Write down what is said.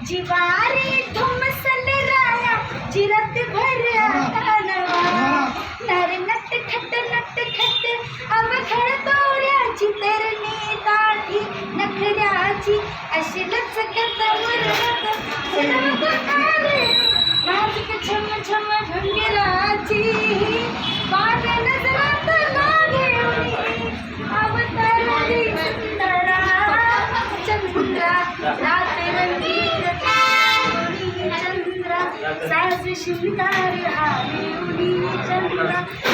जिवारे धुमसल राया जिरत भर कानवा नर नट खट अब खड दोऱ्याची तरणी दाढी नखऱ्याची अशी लचकत नाजूक छम छम ढंगराची बाण नजरात लागे अवतारली सुंदरा चंद्रा रात रंगीत चंद्रा साज शिंगार आली चंद्रा